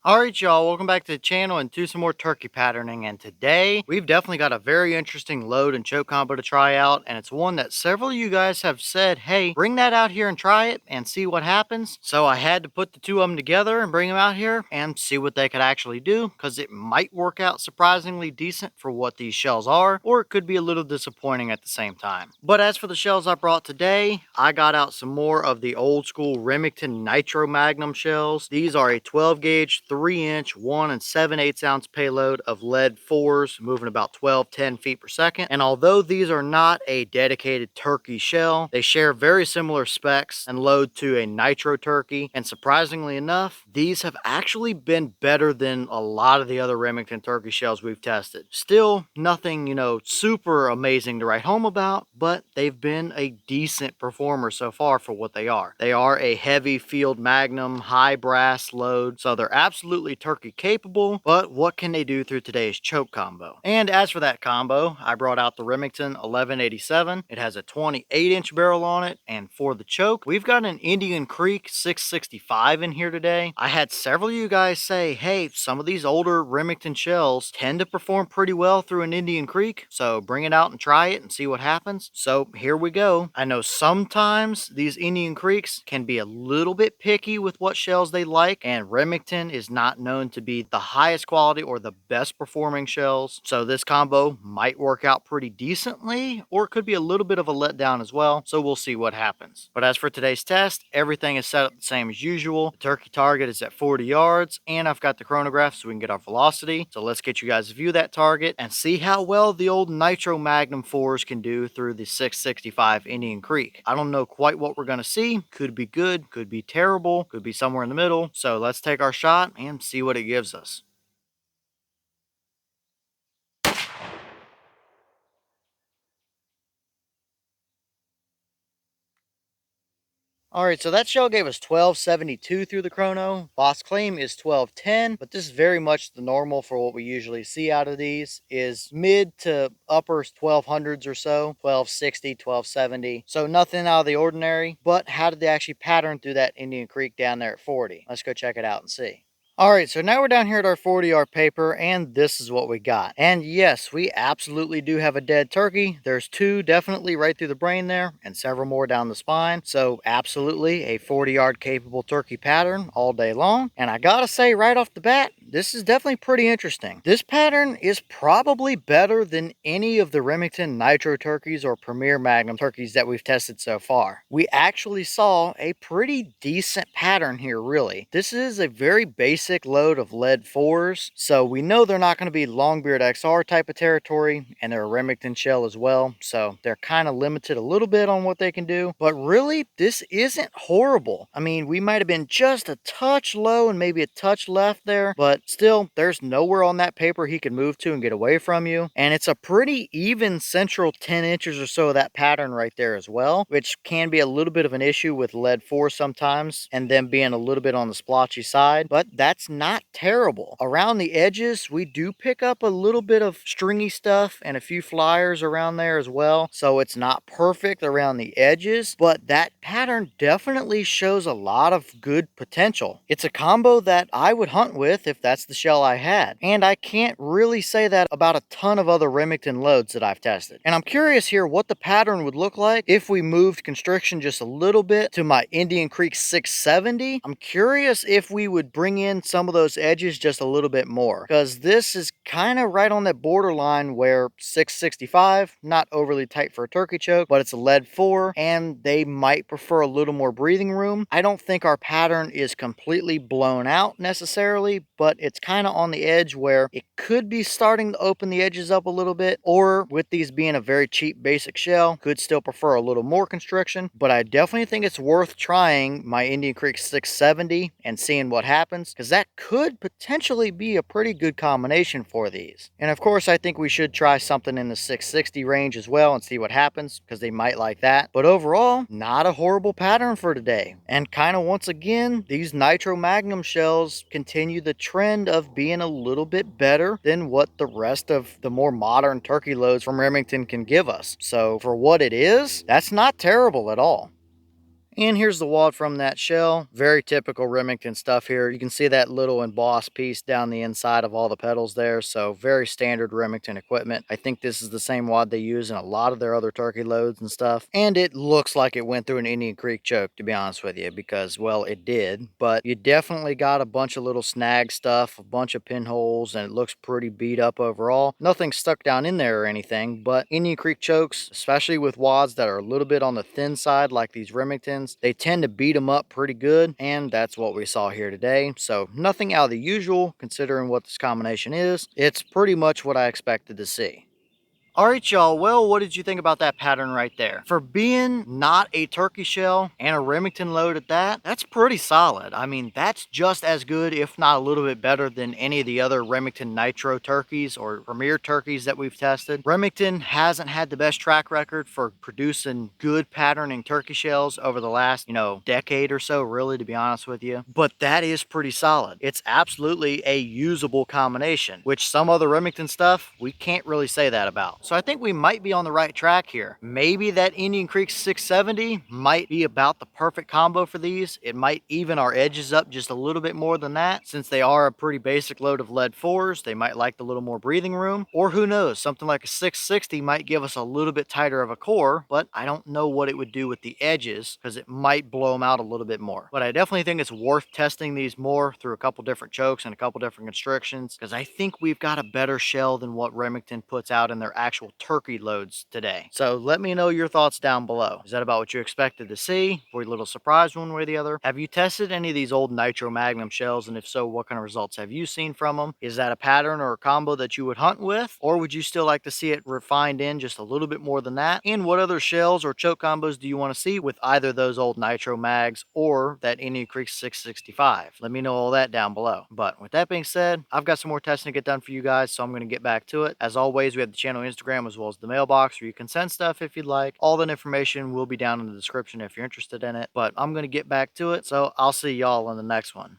Alright y'all, welcome back to the channel and do some more turkey patterning, and today we've definitely got a very interesting load and choke combo to try out, and it's one that several of you guys have said, hey, bring that out here and try it and see what happens. So I had to put the two of them together and bring them out here and see what they could actually do, because it might work out surprisingly decent for what these shells are, or it could be a little disappointing at the same time. But as for the shells I brought today, I got out some more of the old school Remington Nitro Magnum shells. These are a 12 gauge 3-inch 1 7/8 ounce payload of lead 4s moving about 10 feet per second. And although these are not a dedicated turkey shell, they share very similar specs and load to a nitro turkey, and surprisingly enough, these have actually been better than a lot of the other Remington turkey shells we've tested. Still nothing, super amazing to write home about, but they've been a decent performer so far for what they are. They are a heavy field Magnum high brass load, so they're absolutely turkey capable, but what can they do through today's choke combo? And as for that combo, I brought out the Remington 1187. It has a 28-inch barrel on it, and for the choke, we've got an Indian Creek 665 in here today. I had several of you guys say, hey, some of these older Remington shells tend to perform pretty well through an Indian Creek, so bring it out and try it and see what happens. So here we go. I know sometimes these Indian Creeks can be a little bit picky with what shells they like, and Remington is not known to be the highest quality or the best performing shells, so this combo might work out pretty decently, or it could be a little bit of a letdown as well, so we'll see what happens. But as for today's test, everything is set up the same as usual. The turkey target is at 40 yards, and I've got the chronograph so we can get our velocity. So let's get you guys to view that target and see how well the old Nitro Magnum 4s can do through the 665 Indian Creek. I don't know quite what we're going to see. Could be good, could be terrible, could be somewhere in the middle. So let's take our shot and see what it gives us. Alright, so that shell gave us 1272 through the chrono. Boss claim is 1210, but this is very much the normal for what we usually see out of these, is mid to upper 1200s or so, 1260, 1270. So nothing out of the ordinary, but how did they actually pattern through that Indian Creek down there at 40? Let's go check it out and see. Alright, so now we're down here at our 40-yard paper, and this is what we got. And yes, we absolutely do have a dead turkey. There's two definitely right through the brain there, and several more down the spine. So absolutely a 40-yard capable turkey pattern all day long. And I gotta say right off the bat, this is definitely pretty interesting. This pattern is probably better than any of the Remington Nitro turkeys or Premier Magnum turkeys that we've tested so far. We actually saw a pretty decent pattern here, really. This is a very basic load of lead 4s, so we know they're not going to be Longbeard XR type of territory, and they're a Remington shell as well, so they're kind of limited a little bit on what they can do. But really, this isn't horrible. I mean, we might have been just a touch low and maybe a touch left there, but still, there's nowhere on that paper he can move to and get away from you. And it's a pretty even central 10 inches or so of that pattern right there as well, which can be a little bit of an issue with lead 4 sometimes, and them being a little bit on the splotchy side, but that's not terrible. Around the edges, we do pick up a little bit of stringy stuff and a few flyers around there as well, so it's not perfect around the edges, but that pattern definitely shows a lot of good potential. It's a combo that I would hunt with if that's the shell I had, and I can't really say that about a ton of other Remington loads that I've tested. And I'm curious here what the pattern would look like if we moved constriction just a little bit to my Indian Creek 670. I'm curious if we would bring in some of those edges just a little bit more, because this is kind of right on that borderline where 665, not overly tight for a turkey choke, but it's a lead 4 and they might prefer a little more breathing room. I don't think our pattern is completely blown out necessarily, but it's kind of on the edge where it could be starting to open the edges up a little bit, or with these being a very cheap basic shell, could still prefer a little more constriction. But I definitely think it's worth trying my Indian Creek 670 and seeing what happens, because that could potentially be a pretty good combination for these. And of course, I think we should try something in the 660 range as well and see what happens, because they might like that. But overall, not a horrible pattern for today. And kind of once again, these Nitro Magnum shells continue the trend of being a little bit better than what the rest of the more modern turkey loads from Remington can give us. So for what it is, that's not terrible at all. And here's the wad from that shell. Very typical Remington stuff here. You can see that little embossed piece down the inside of all the pedals there. So very standard Remington equipment. I think this is the same wad they use in a lot of their other turkey loads and stuff. And it looks like it went through an Indian Creek choke, to be honest with you, because, well, it did. But you definitely got a bunch of little snag stuff, a bunch of pinholes, and it looks pretty beat up overall. Nothing stuck down in there or anything, but Indian Creek chokes, especially with wads that are a little bit on the thin side like these Remingtons, they tend to beat them up pretty good, and that's what we saw here today. So nothing out of the usual considering what this combination is. It's pretty much what I expected to see. Alright y'all, well, what did you think about that pattern right there? For being not a turkey shell and a Remington load at that, that's pretty solid. I mean, that's just as good, if not a little bit better than any of the other Remington Nitro turkeys or Premier turkeys that we've tested. Remington hasn't had the best track record for producing good patterning turkey shells over the last, decade or so, really, to be honest with you. But that is pretty solid. It's absolutely a usable combination, which some other Remington stuff, we can't really say that about. So I think we might be on the right track here. Maybe that Indian Creek 670 might be about the perfect combo for these. It might even our edges up just a little bit more than that. Since they are a pretty basic load of lead 4s, they might like the little more breathing room. Or who knows, something like a 660 might give us a little bit tighter of a core, but I don't know what it would do with the edges because it might blow them out a little bit more. But I definitely think it's worth testing these more through a couple different chokes and a couple different constrictions, because I think we've got a better shell than what Remington puts out in their actual turkey loads today. So let me know your thoughts down below. Is that about what you expected to see? Were you a little surprised one way or the other? Have you tested any of these old Nitro Magnum shells? And if so, what kind of results have you seen from them? Is that a pattern or a combo that you would hunt with? Or would you still like to see it refined in just a little bit more than that? And what other shells or choke combos do you want to see with either those old Nitro Mags or that Indian Creek 665? Let me know all that down below. But with that being said, I've got some more testing to get done for you guys, so I'm going to get back to it. As always, we have the channel Instagram as well as the mailbox where you can send stuff if you'd like. All that information will be down in the description if you're interested in it. But I'm going to get back to it, so I'll see y'all on the next one.